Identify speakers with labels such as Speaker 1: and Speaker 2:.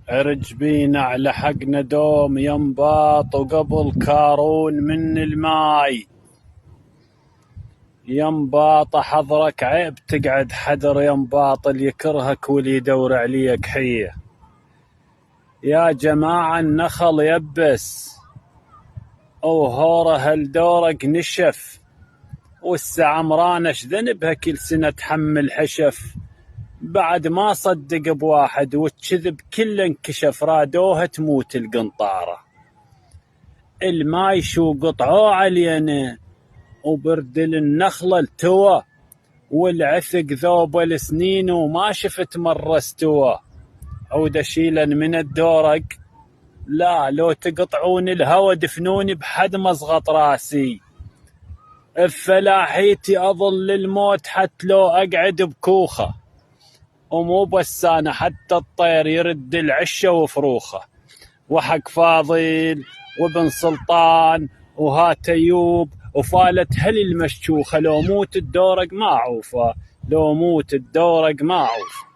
Speaker 1: ارج بينا على حقنا دوم ينباط وقبل كارون من الماي. ينباط حضرك عيب تقعد حدر ينباط، اللي يكرهك واللي يدور عليك حيه. يا جماعة النخل يبس وهوره هالدورق نشف، والسعمرانة اش ذنبها كل سنة تحمل حشف. بعد ما صدق بواحد والكذب كله انكشف، رادوها تموت القنطارة. الماي شو قطعوه علينا وبردل النخلة التوى، والعثق ذوب السنين وما شفت مرة استوى. عود اشيلا من الدورق، لا لو تقطعون الهوى دفنوني بحد مصغط راسي. بفلاحيتي اظل الموت حتى لو اقعد بكوخه، ومو بس انا حتى الطير يرد العشه وفروخه. وحق فاضل وابن سلطان وهات ايوب وفالت هل المششوخه، لو موت الدورق ما عوفه، لو موت الدورق ما عوفه.